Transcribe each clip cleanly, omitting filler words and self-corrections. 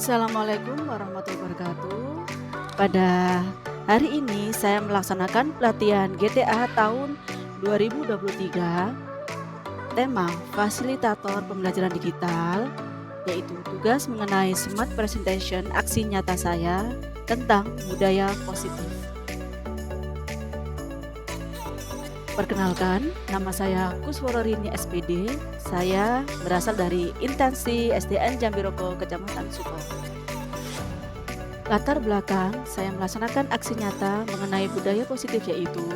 Assalamualaikum warahmatullahi wabarakatuh. Pada hari ini saya melaksanakan pelatihan GTA tahun 2023. Tema fasilitator pembelajaran digital, yaitu tugas mengenai smart presentation aksi nyata saya tentang budaya positif. Perkenalkan, nama saya Kuswororini SPD. Saya berasal dari Instansi SDN Jambiroko, Kecamatan Suko. Latar belakang saya melaksanakan aksi nyata mengenai budaya positif, yaitu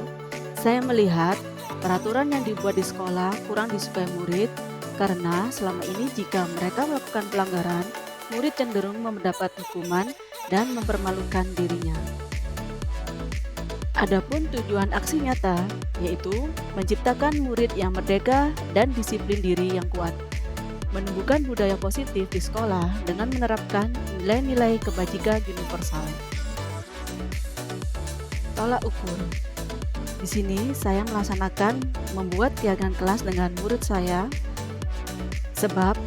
saya melihat peraturan yang dibuat di sekolah kurang disukai murid, karena selama ini jika mereka melakukan pelanggaran, murid cenderung mendapat hukuman dan mempermalukan dirinya. Adapun tujuan aksi nyata, yaitu menciptakan murid yang merdeka dan disiplin diri yang kuat, menumbuhkan budaya positif di sekolah dengan menerapkan nilai-nilai kebajikan universal. Tolak ukur. Di sini saya melaksanakan membuat kegiatan kelas dengan murid saya, sebab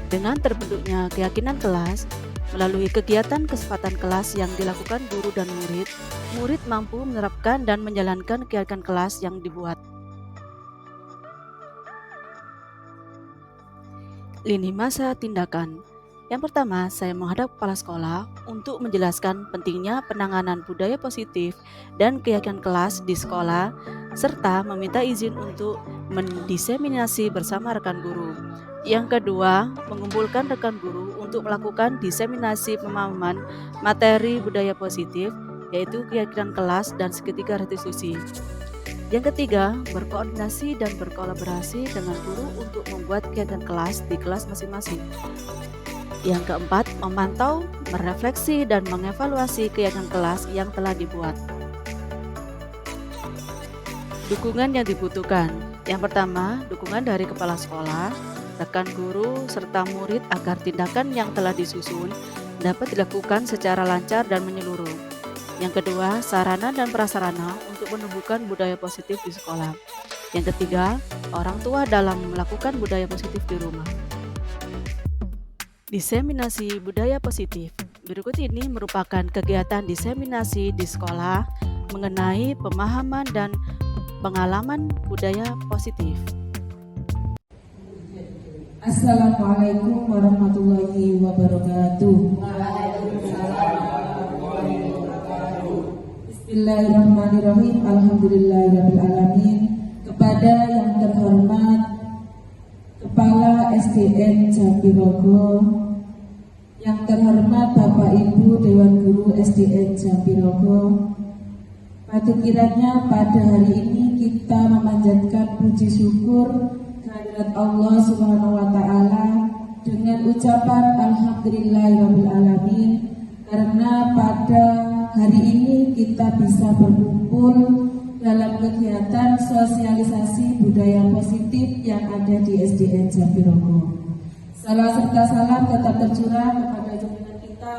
dengan terbentuknya keyakinan kelas melalui kegiatan kesempatan kelas yang dilakukan guru dan murid, murid mampu menerapkan dan menjalankan kegiatan kelas yang dibuat. Lini masa tindakan. Yang pertama, saya menghadap kepala sekolah untuk menjelaskan pentingnya penanganan budaya positif dan kegiatan kelas di sekolah, serta meminta izin untuk mendiseminasi bersama rekan guru. Yang kedua, mengumpulkan rekan guru untuk melakukan diseminasi pemahaman materi budaya positif, yaitu kegiatan kelas dan seketika restitusi. Yang ketiga, berkoordinasi dan berkolaborasi dengan guru untuk membuat kegiatan kelas di kelas masing-masing. Yang keempat, memantau, merefleksi, dan mengevaluasi kegiatan kelas yang telah dibuat. Dukungan yang dibutuhkan. Yang pertama, dukungan dari kepala sekolah, rekan guru, serta murid agar tindakan yang telah disusun dapat dilakukan secara lancar dan menyeluruh. Yang kedua, sarana dan prasarana untuk menumbuhkan budaya positif di sekolah. Yang ketiga, orang tua dalam melakukan budaya positif di rumah. Diseminasi budaya positif. Berikut ini merupakan kegiatan diseminasi di sekolah mengenai pemahaman dan pengalaman budaya positif. Assalamualaikum warahmatullahi wabarakatuh. Bismillahirrahmanirrahim. Alhamdulillahirrahmanirrahim. Kepada yang terhormat Kepala SDN Jambiroko, yang terhormat Bapak Ibu Dewan Guru SDN Jambiroko, patut kiranya pada hari ini kita memanjatkan puji syukur kehadirat Allah Subhanahu wa Ta'ala dengan ucapan Alhamdulillahirabbil alamin, karena pada hari ini kita bisa berkumpul dalam kegiatan sosialisasi budaya positif yang ada di SDN Jambiroko. Salam serta salam tetap tercurah kepada junjungan kita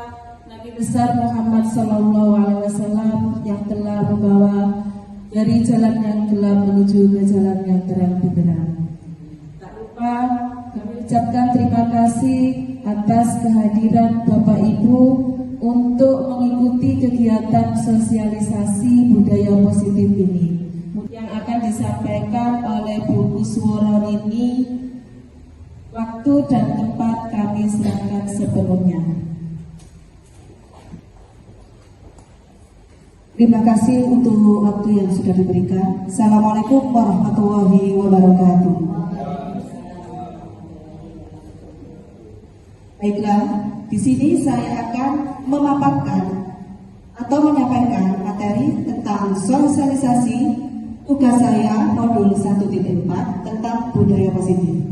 Nabi besar Muhammad SAW yang telah membawa dari jalan yang gelap menuju ke jalan yang terang benderang. Tak lupa kami ucapkan terima kasih atas kehadiran Bapak Ibu untuk mengikuti kegiatan sosialisasi budaya positif ini yang akan disampaikan oleh Bu Kuswororini. Waktu dan tempat kami serahkan sepenuhnya. Terima kasih untuk waktu yang sudah diberikan. Assalamualaikum warahmatullahi wabarakatuh. Baiklah, di sini saya akan memaparkan atau menyampaikan materi tentang sosialisasi tugas saya modul 1.4 tentang budaya positif.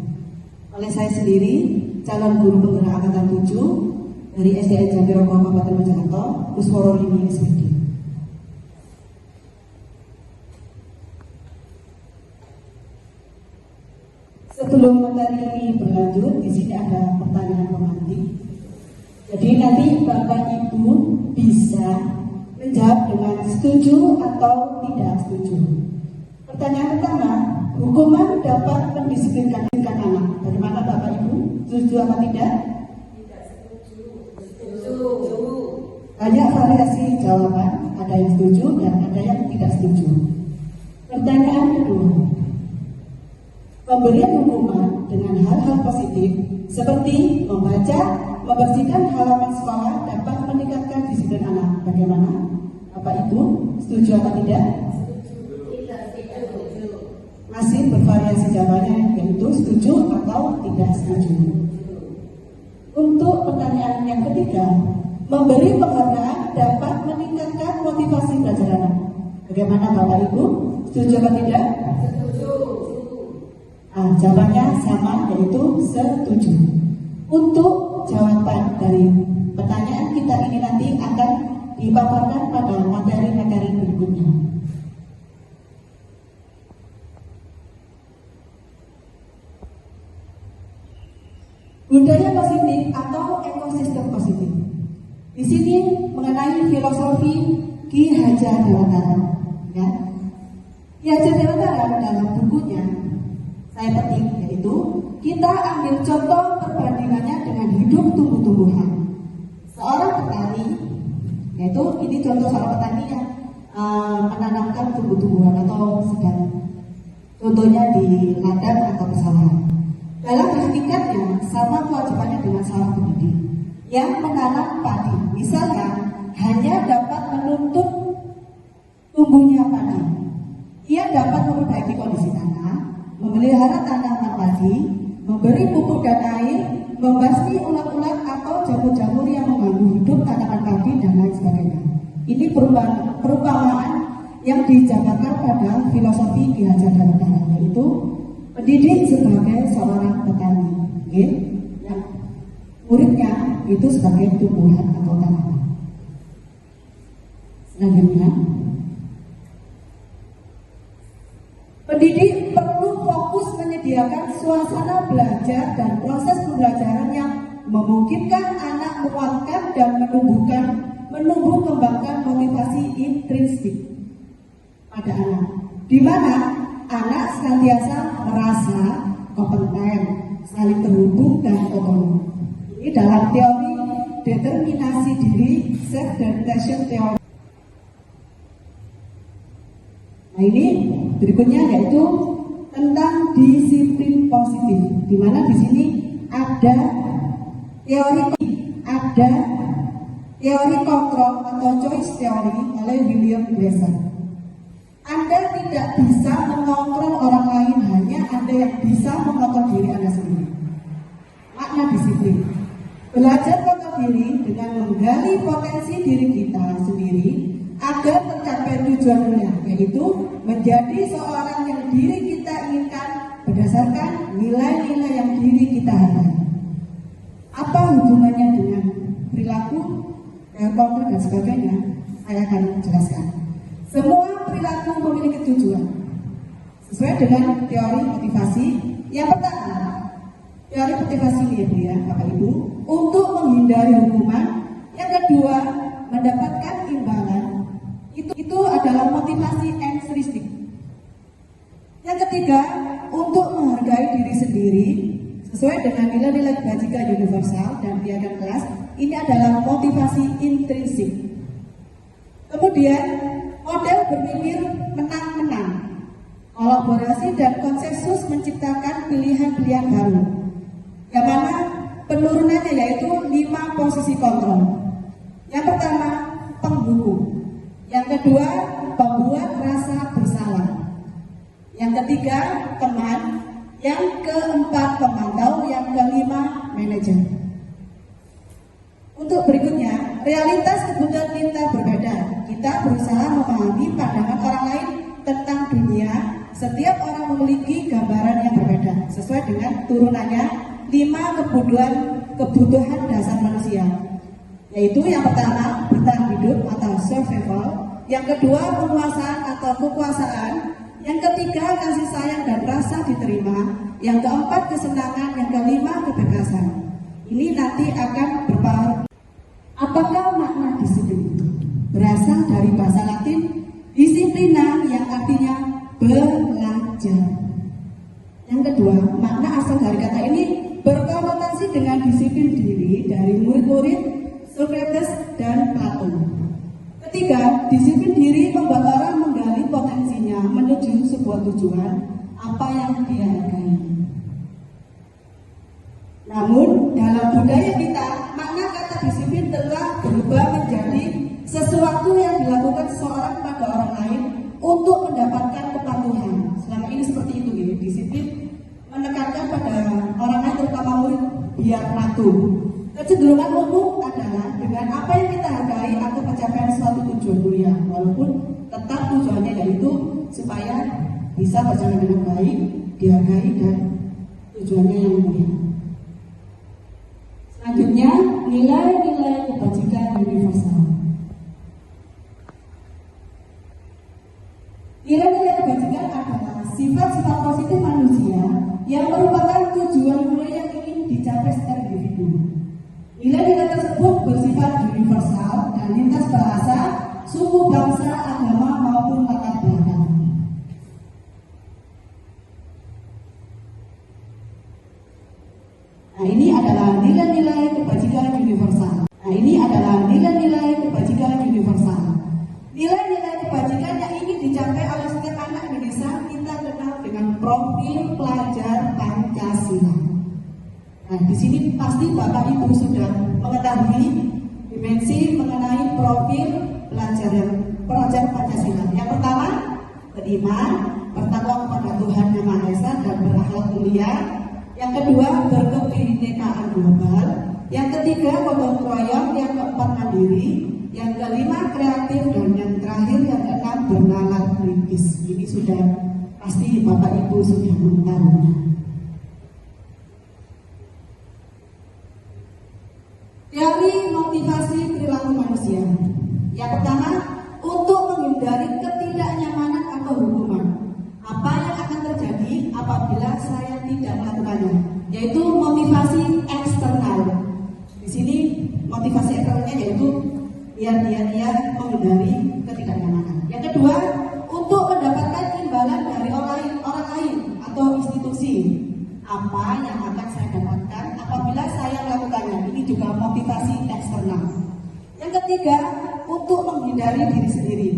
Oleh saya sendiri, calon guru penggerak angkatan 7 dari SDN Jambiroko Kabupaten Mojokerto, Kuswororini SPD. Sebelum materi ini berlanjut, di sini ada pertanyaan pemantik. Jadi nanti Bapak Ibu bisa menjawab dengan setuju atau tidak setuju. Pertanyaan pertama, hukuman dapat mendisiplinkan anak. Bagaimana Bapak Ibu? Setuju apa tidak? Tidak setuju. Banyak variasi jawaban, ada yang setuju dan ada yang tidak setuju. Pertanyaan kedua, pemberian hukuman dengan hal-hal positif seperti membaca, membersihkan halaman sekolah dapat meningkatkan disiplin anak. Bagaimana? Bapak Ibu, setuju atau tidak? Masih bervariasi jawabannya, yaitu setuju atau tidak setuju. Untuk pertanyaan yang ketiga, memberi penghargaan dapat meningkatkan motivasi belajar anak. Bagaimana Bapak Ibu? Setuju atau tidak? Setuju. Jawabannya sama, yaitu setuju. Untuk jawaban dari pertanyaan kita ini nanti akan dipaparkan pada materi-materi berikutnya. Budaya positif atau ekosistem positif. Di sini mengenai filosofi Ki Hajar Dewantara. Ya. Ki Hajar Dewantara dalam bukunya saya petik, yaitu kita ambil contoh perbandingannya dengan hidup tumbuh-tumbuhan. Seorang petani, yaitu ini contoh seorang petani yang menanamkan tumbuh-tumbuhan atau sedang contohnya di ladang atau pesawahan. Dalam hakikatnya sama kewajibannya dengan seorang pendidik yang menanam padi. Misalnya hanya dapat menuntut tumbuhnya padi. Ia dapat memperbaiki kondisi tanah, memelihara tanaman padi, memberi pupuk dan air, membasmi ulat-ulat atau jamur-jamur yang mengganggu hidup tanaman padi dan lain sebagainya. Ini perumpamaan yang dijabarkan pada filosofi Ki Hajar Dewantara, yaitu pendidik sebagai seorang petani, yang muridnya itu sebagai tumbuhan atau tanaman. Selanjutnya, pendidik perlu fokus menyediakan suasana belajar dan proses pembelajaran yang memungkinkan anak menguatkan dan menumbuh kembangkan motivasi intrinsik pada anak, di mana anak senantiasa merasa kompeten, saling terhubung dan otonom. Ini dalam teori determinasi diri, self-determination teori. Nah, ini berikutnya yaitu tentang disiplin positif, di mana di sini ada teori kontrol atau choice teori oleh William Glasser. Anda tidak bisa mengontrol orang lain, hanya Anda yang bisa mengontrol diri Anda sendiri. Makna disiplin, belajar kontrol diri dengan menggali potensi diri kita sendiri agar tercapai tujuannya, yaitu menjadi seorang yang diri kita inginkan berdasarkan nilai-nilai yang diri kita hargai. Apa hubungannya dengan perilaku, kontrol dan sebagainya? Saya akan jelaskan. Semua perilaku memiliki tujuan sesuai dengan teori motivasi. Yang pertama, teori motivasi ini ya Bapak Ibu, untuk menghindari hukuman. Yang kedua, mendapatkan imbalan. Itu adalah motivasi ekstristik. Yang ketiga, untuk menghargai diri sendiri sesuai dengan nilai-nilai kebajikan universal dan piagam kelas. Ini adalah motivasi intrinsik. Kemudian model berpikir menang-menang, kolaborasi dan konsensus menciptakan pilihan-pilihan baru. Yang mana penurunannya yaitu 5 posisi kontrol. Yang pertama, penghukum. Yang kedua, pembuat rasa bersalah. Yang ketiga, teman. Yang keempat, pemantau. Yang kelima, manajer. Untuk berikutnya, realitas kebutuhan kita berbeda. Kita berusaha memahami pandangan orang lain tentang dunia. Setiap orang memiliki gambaran yang berbeda sesuai dengan turunannya 5 kebutuhan dasar manusia. Yaitu yang pertama, bertahan hidup atau survival. Yang kedua, penguasaan atau kekuasaan. Yang ketiga, kasih sayang dan rasa diterima. Yang keempat, kesenangan. Yang kelima, kebebasan. Ini nanti akan berpengaruh. Apakah makna disiplin itu? Berasal dari bahasa Latin disiplina yang artinya belajar. Yang kedua, makna asal dari kata ini berkonotasi dengan disiplin diri dari murid-murid Socrates, dan Plato. Ketiga, disiplin diri membuat orang menggali potensinya menuju sebuah tujuan apa yang dia hargai. Namun, dalam budaya kita, makna kata disiplin telah berubah menjadi sesuatu yang dilakukan seseorang pada orang lain untuk mendapatkan kepatuhan. Selama ini seperti itu, ya. Disiplin menekankan pada orang lain, terutama murid, biar patuh. Kecenderungan umum adalah dengan apa yang kita hargai atau pencapaian suatu tujuan mulia, walaupun tetap tujuannya yaitu supaya bisa berjalan dengan baik, dihargai, dan tujuannya yang mulia. Selanjutnya, nilai-nilai kebajikan universal. Nilai-nilai kebajikan adalah sifat-sifat positif manusia yang merupakan tujuan mulia yang ingin dicapai secara individu. Nilai-nilai tersebut bersifat universal dan lintas bahasa, suku, bangsa, agama, maupun latar belakang. Nah, ini adalah nilai-nilai kebajikan universal. Nilai-nilai kebajikan yang ingin dicapai oleh setiap anak Indonesia kita kenal dengan profil pelajar Pancasila. Nah, di sini pasti Bapak Ibu sudah mengetahui dimensi mengenai profil pelajar Pancasila. Yang pertama, beriman, bertakwa kepada Tuhan Yang Maha Esa dan berakhlak mulia. Yang kedua, berkebinekaan global. Yang ketiga, gotong royong. Yang keempat, mandiri. Yang kelima, kreatif. Dan yang terakhir, yang keenam, bernalar kritis. Ini sudah pasti Bapak Ibu sudah mengetahui. Teori motivasi perilaku manusia. Yang pertama, untuk menghindari ketidaknyamanan atau hukuman. Apa yang akan terjadi apabila saya tidak melakukannya? Yaitu motivasi eksternal. Di sini motivasi eksternalnya yaitu biar dia menghindari ketidaknyamanan. Yang kedua, untuk mendapatkan imbalan dari orang lain atau institusi. Apa yang akan saya dapatkan apabila saya melakukannya? Ini juga motivasi eksternal. Yang ketiga, untuk menghindari diri sendiri.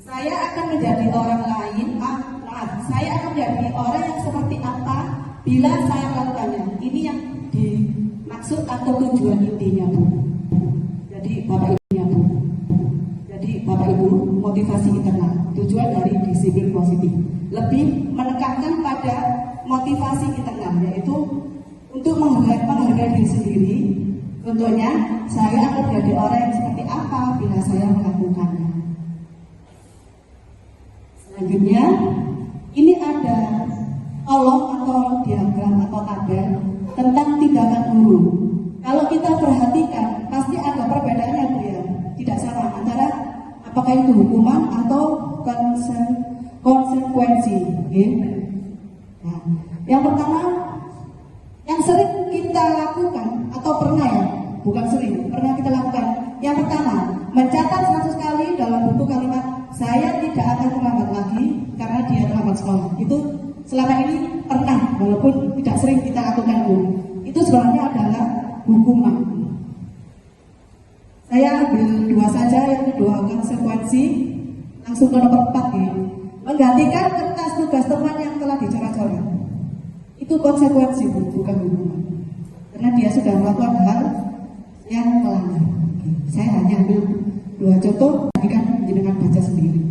Saya akan menjadi orang lain, saya akan menjadi orang yang seperti apa bila saya melakukannya. Ini yang dimaksud atau tujuan intinya, Bu. Jadi Bapak Ibu, motivasi internal, tujuan dari disiplin positif lebih menekankan pada motivasi internal, yaitu untuk menghargai diri sendiri. Contohnya, saya akan menjadi orang yang seperti apa bila saya melakukannya. Selanjutnya, ini ada kolom atau diagram atau tabel tentang tindakan guru. Kalau kita perhatikan, pasti ada perbedaannya, Bu, ya. Tidak sama antara apakah itu hukuman atau konsekuensi. Okay? Nah, yang pertama, yang sering kita lakukan atau pernah, ya, bukan sering, pernah kita lakukan. Yang pertama, mencatat 100 kali dalam buku kalimat saya tidak akan terlambat lagi karena dia terlambat sekolah. Itu selama ini pernah, walaupun tidak sering kita lakukan, Bu. Itu sebenarnya adalah hukuman. Saya ambil dua saja, yang kedua konsekuensi. Langsung ke nomor 4, ya. Menggantikan kertas tugas teman yang telah dicoret-coret. Itu konsekuensi, Bu, bukan hukuman. Karena dia sudah melakukan hal yang melanggar. Saya hanya ambil dua contoh, nanti kan jenengan baca sendiri.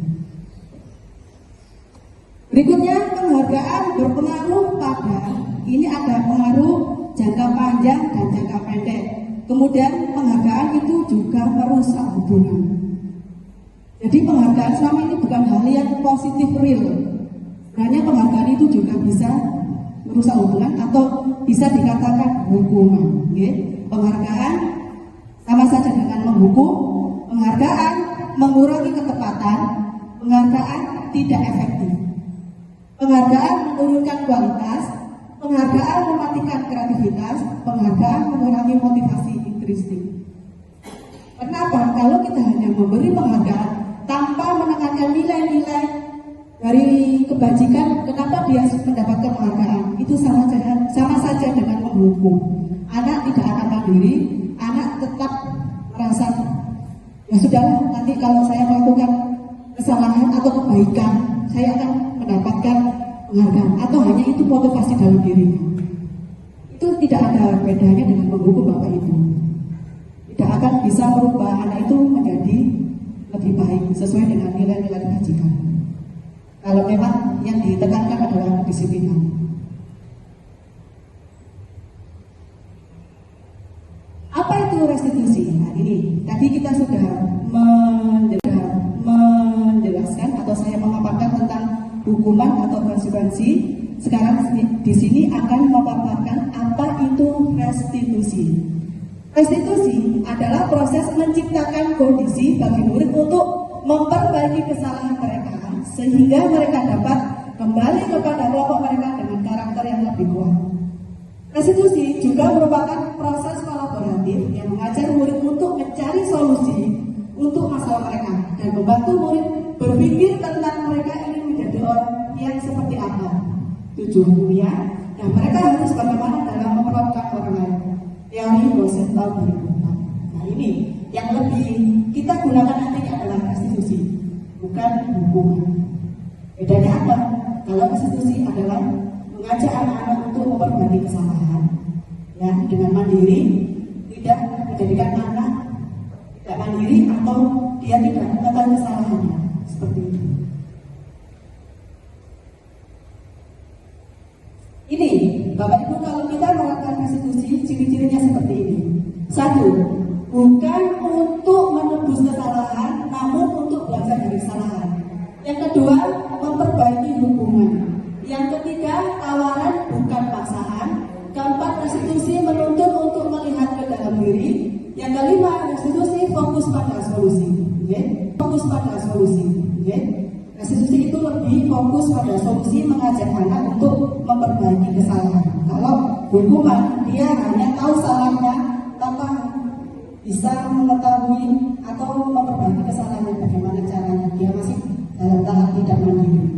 Berikutnya, penghargaan berpengaruh pada, ini ada pengaruh jangka panjang dan jangka pendek. Kemudian penghargaan itu juga merusak hubungan. Jadi penghargaan selama ini bukan hal yang positif real. Sebenarnya penghargaan itu juga bisa merusak hubungan atau bisa dikatakan hukuman. Okay? Penghargaan sama saja dengan menghukum. Penghargaan mengurangi ketepatan. Penghargaan tidak efektif. Penghargaan menurunkan kualitas. Penghargaan mematikan kreativitas. Penghargaan mengurangi motivasi intrinsik. Kenapa? Kalau kita hanya memberi penghargaan tanpa menekankan nilai-nilai dari kebajikan, kenapa dia mendapatkan penghargaan? Itu sama saja dengan menghukum. Anak tidak akan mandiri, anak tetap merasa ya sudahlah, nanti kalau saya melakukan kesalahan atau kebaikan saya akan mendapatkan penghargaan, atau hanya itu motivasi dalam dirinya. Itu tidak ada bedanya dengan menghukum bapak ibu. Tidak akan bisa merubah anak itu menjadi lebih baik sesuai dengan nilai-nilai kebajikan. Kalau memang yang ditekankan adalah kedisiplinan. Apa itu restitusi? Nah ini, tadi kita sudah menjelaskan atau saya memaparkan tentang hukuman atau konsekuensi. Sekarang di sini akan memaparkan apa itu restitusi. Restitusi adalah proses menciptakan kondisi bagi murid untuk memperbaiki kesalahan mereka sehingga mereka dapat kembali kepada kelompok mereka dengan karakter yang lebih kuat. Restitusi juga merupakan proses kolaboratif yang mengajar murid untuk mencari solusi untuk masalah mereka dan membantu murid berpikir tentang mereka ingin menjadi orang yang seperti apa, tujuannya, dan mereka harus bagaimana dalam memperlakukan orang lain. Teori Gosen tahun 2004. Nah ini yang lebih kita gunakan nantinya adalah restitusi, bukan hukuman. Bedanya apa? Kalau restitusi adalah mengajak anak-anak untuk memperbaiki kesalahan, ya, dengan mandiri, tidak menjadikan anak tidak mandiri atau dia tidak mengetahui kesalahannya, seperti itu. Ini, Bapak Ibu, kalau kita melakukan restitusi, ciri-cirinya seperti ini. 1. Bukan untuk menebus kesalahan, namun untuk belajar dari kesalahan. Yang kedua, memperbaiki hubungan. Yang ketiga, tawaran bukan paksaan. Keempat, restitusi menuntut untuk melihat ke dalam diri. Yang kelima, restitusi fokus pada solusi. Okay? Fokus pada solusi. Okay? Restitusi itu lebih fokus pada solusi, mengajak anak untuk memperbaiki kesalahan. Kalau hukuman, dia hanya tahu salahnya tanpa bisa mengetahui atau memperbaiki kesalahannya, bagaimana caranya. Dia masih dalam tahap tidak mandiri.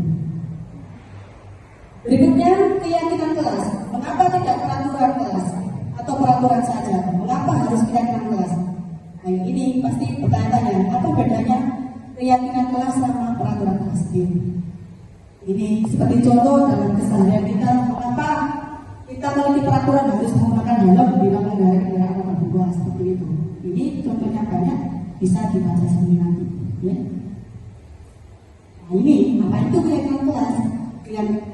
Berikutnya, keyakinan kelas. Mengapa tidak peraturan kelas atau peraturan saja? Mengapa harus keyakinan kelas? Nah ini pasti bertanya-tanya, apa bedanya keyakinan kelas sama peraturan kelas ini? Ini seperti contoh dalam keseharian kita, mengapa kita memiliki peraturan harus menggunakan helm bila mengendarai kendaraan roda dua, seperti itu. Ini contohnya banyak, bisa dibaca sendiri nanti. Ya. Nah ini, apa itu keyakinan kelas?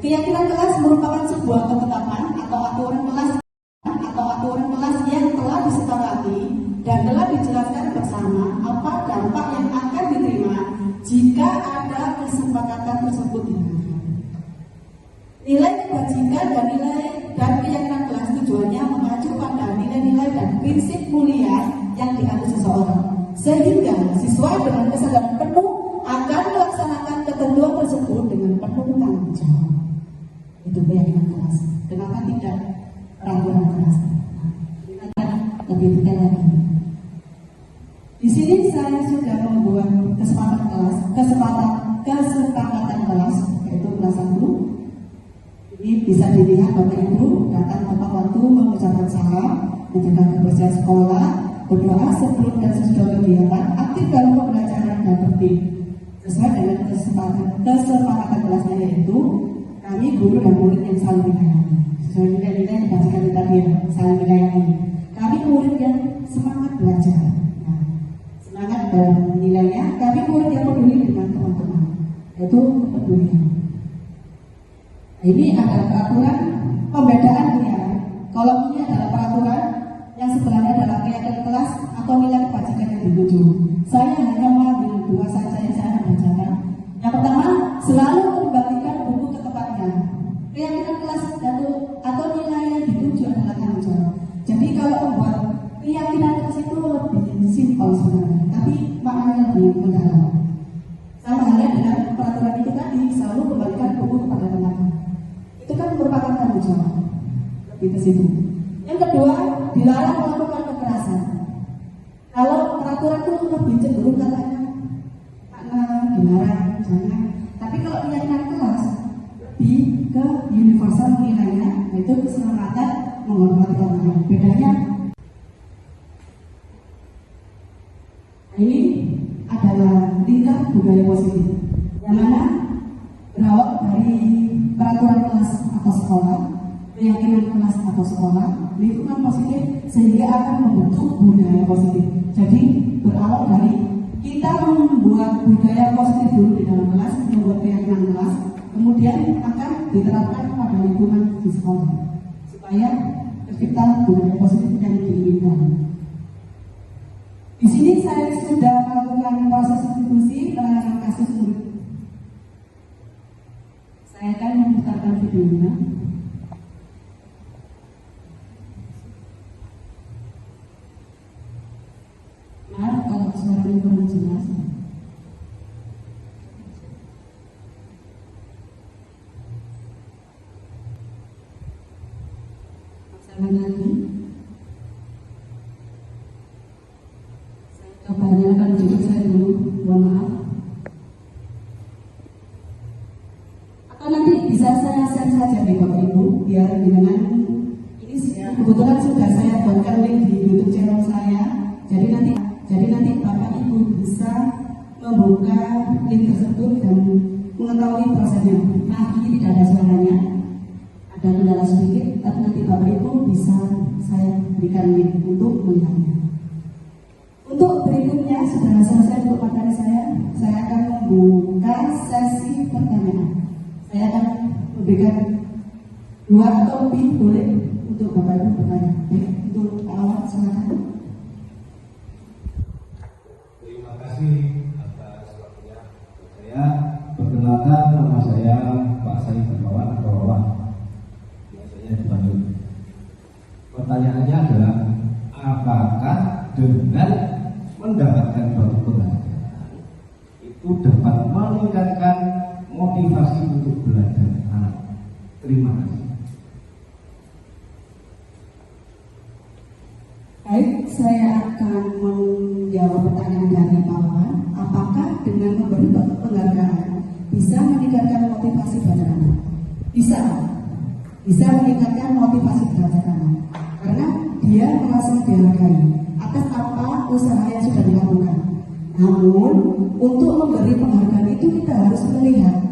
Keyakinan kelas merupakan sebuah ketetapan atau aturan kelas yang telah disepakati dan telah dijelaskan bersama apa dampak yang akan diterima jika ada kesepakatan tersebut dilakukan. Nilai kebajikan dan nilai dan keyakinan kelas tujuannya mengacu pada nilai-nilai dan prinsip mulia yang dianut seseorang, sehingga siswa dengan kesadaran penuh akan melaksanakan ketentuan tersebut dengan penuh tanggung jawab. Itu keyakinan kelas. Kenapa tidak peraturan kelas? Lebih detail lagi. Di sini saya sudah membuat kesepakatan kelas, yaitu kelas 1. Ini bisa dilihat Bapak Ibu datang tepat waktu, mengucapkan salam, menjaga kebersihan sekolah, berdoa sebelum dan sesudah kegiatan, aktif dalam pembelajaran dan tertib. Sesuai dengan kesepakatan kelasnya, yaitu kami guru dan murid yang saling menyayangi. Sesuai nilai-nilai yang dibacakan tadi, saling menyayangi. Kami murid yang semangat belajar. Semangat dalam nilainya, kami murid yang peduli dengan teman-teman, yaitu kepedulian. Ini adalah peraturan pembedaan ya. Kalau ini adalah peraturan, yang sebelahnya adalah keyakinan kelas atau nilai kebajikan yang dituju. Saya hanya mengambil dua saja yang saya bacakan. Yang pertama, selalu mengembalikan buku ke tempatnya. Keyakinan kelas atau nilai yang dituju adalah tanggung jawab. Jadi kalau membuat keyakinan kelas itu lebih simpel sebenarnya, tapi maknanya lebih mendalam. Sama halnya dengan peraturan itu tadi, selalu kembalikan buku kepada teman. Itu kan merupakan tanggung jawab. Lebih ke situ. Yang kedua, dilarang melakukan kekerasan. Kalau peraturan itu lebih cenderung katanya makna dilarang, jangan. Tapi kalau keyakinan kelas lebih ke universal nilainya, yaitu keselamatan menghormati orang lain. Bedanya Ini adalah tingkat budaya positif, yang mana berawal dari peraturan kelas atau sekolah, keyakinan kelas atau sekolah, lingkungan positif, sehingga akan membentuk budaya positif. Jadi berawal dari kita membuat budaya positif dulu di dalam kelas, membuat keyakinan kelas, kemudian akan diterapkan pada lingkungan di sekolah, supaya tercipta budaya positif yang diinginkan. Di sini saya sudah melakukan proses substitusi penanganan kasus murid. Saya akan memutarkan videonya. Maaf kalau suaranya kurang jelas. Saya lagi. Coba nyalakan juga saya dulu, mohon maaf. Atau nanti bisa saya share saja nih Bapak Ibu, biar dengan ini kebetulan sudah saya buatkan link di YouTube channel saya. Jadi nanti Bapak Ibu bisa membuka link tersebut dan mengetahui prosesnya. Nah, ini tidak ada suaranya, ada kendala sedikit, tapi nanti Bapak Ibu bisa saya berikan link untuk melihatnya. Untuk berikutnya, sudah selesai untuk materi saya akan membuka sesi pertanyaan. Saya akan memberikan 2 atau lebih boleh untuk Bapak Ibu bertanya. Untuk awal silakan. Terima kasih atas waktunya. Saya perkenalkan, nama saya Pak Said Darmawan atau Wawan. Biasanya dipanggil. Pertanyaannya adalah, apakah dengan mendapatkan bangku penghargaan itu dapat meningkatkan motivasi untuk belajar anak? Terima kasih. Baik, saya akan menjawab pertanyaan dari Bapak. Apakah dengan memberi bangku penghargaan bisa meningkatkan motivasi belajar anak? Bisa meningkatkan motivasi belajar anak, karena dia merasa dihargai atas apa usaha yang sudah dilakukan. Namun untuk memberi penghargaan itu kita harus melihat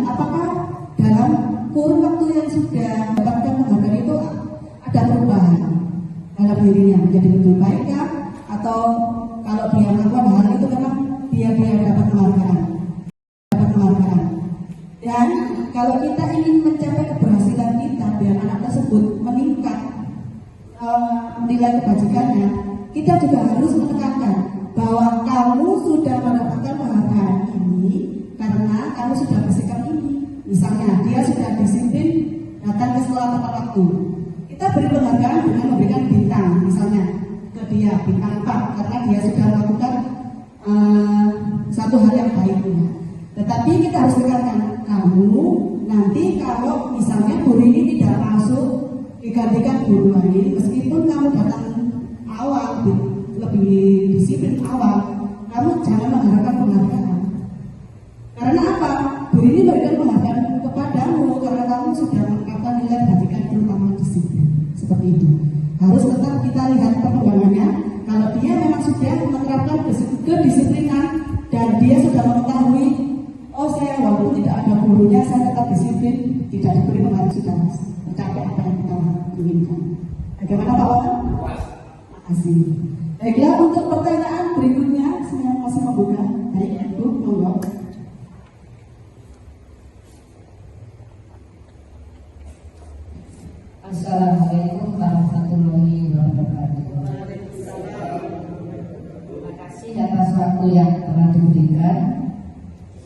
apakah dalam kurun waktu yang sudah mendapatkan penghargaan itu ada perubahan dalam dirinya menjadi lebih baik kah? Atau kalau dia melakukan hal itu memang dia dapat penghargaan. Dan kalau kita ingin mencapai keberhasilan kita biar anak tersebut meningkat nilai kebajikannya, kita juga harus menekankan bahwa kamu sudah mendapatkan penghargaan ini karena kamu sudah bersikap ini. Misalnya dia sudah disiplin datang ke sekolah tepat waktu, kita beri penghargaan dengan memberikan bintang, misalnya ke dia bintang 4 karena dia sudah melakukan satu hal yang baik. Tetapi kita harus tekankan, kamu nanti kalau misalnya guru ini tidak masuk digantikan guru lain, meskipun kamu datang awal lebih disiplin awal, kamu jangan mengharapkan penghargaan. Karena apa? Guru ini memberikan penghargaan kepadamu karena kamu sudah meningkatkan nilai kebajikan terutama disiplin. Seperti itu. Harus tetap kita lihat perkembangannya. Kalau dia memang sudah menerapkan kedisiplinan dan dia sudah mengetahui, oh saya walaupun tidak ada gurunya saya tetap disiplin, tidak diberi penghargaan, sudah mencapai apa yang kita inginkan. Bagaimana Pak Wawan? Terima kasih. Baiklah, untuk pertanyaan berikutnya saya masih membuka. Baik, Ibu, monggo. Assalamualaikum warahmatullahi wabarakatuh. Terima kasih atas waktu yang telah diberikan.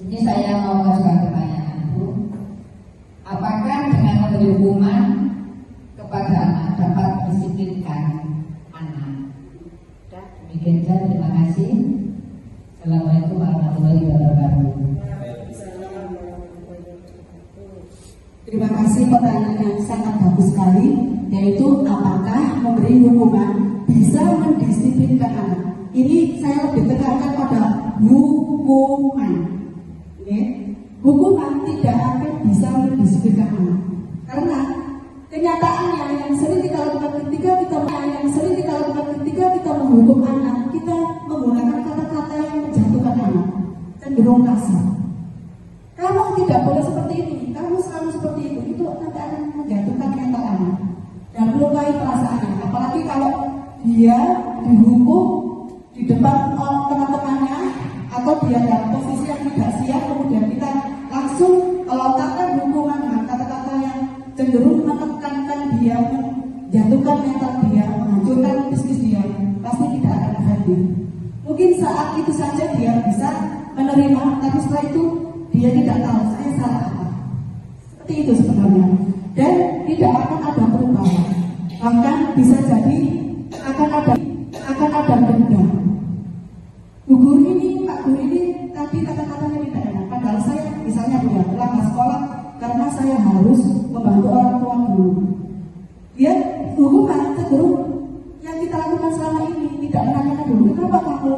Ini saya mau mengajukan pertanyaan, Bu. Apakah dengan memberi hukuman kepada anak dapat mendisiplinkan anak? Demikian saja, terima kasih. Assalamualaikum warahmatullahi wabarakatuh. Terima kasih, pertanyaan yang sangat bagus sekali, yaitu apakah memberi hukuman bisa mendisiplinkan anak. Ini saya lebih tekankan pada hukuman. Hukuman tidak akan bisa mendisiplinkan anak, karena kenyataannya yang sering kita lakukan ketika kita menghukum anak, kita cenderung kasar. Kamu tidak boleh seperti ini, kamu selalu seperti itu nanti akan menjatuhkan mental anak dan melukai perasaannya. Apalagi kalau dia dihukum di depan teman-temannya atau dia dalam posisi yang tidak siap, kemudian kita langsung melontarkan hukuman dengan kata-kata yang cenderung menekankan dia, menjatuhkan mental dia, menghancurkan bisnis dia, pasti tidak akan efektif. Mungkin saat itu saja dia bisa menerima, tapi setelah itu dia tidak tahu saya salah apa. Seperti itu sebenarnya. Dan tidak akan ada perubahan. Bahkan bisa jadi akan ada dendam. Bu guru ini, Pak guru ini tadi kata-katanya tidak enak. Padahal saya misalnya pulang ke sekolah karena saya harus membantu orang tua dulu. Dia hukuman cenderung yang kita lakukan selama ini tidak menanyakan dulu kenapa kamu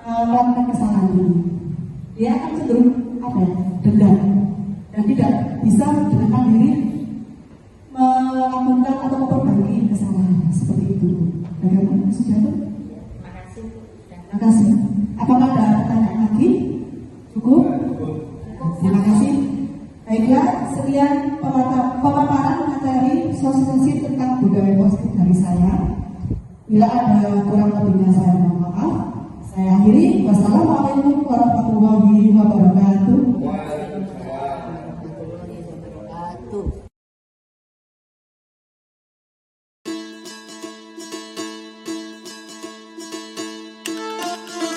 melakukan kesalahan ini. Dia akan cenderung ada dendam dan tidak bisa dengan mandiri melakukan atau memperbaiki kesalahan seperti itu. Bagaimana sudah itu? Terima kasih. Apakah ada pertanyaan lagi? Cukup? Terima kasih. Baiklah, sekian pemaparan materi sosialisasi tentang budaya positif dari saya. Bila ada kurang lebihnya saya mohon maaf. Saya akhiri. Wassalamualaikum warahmatullahi wabarakatuh.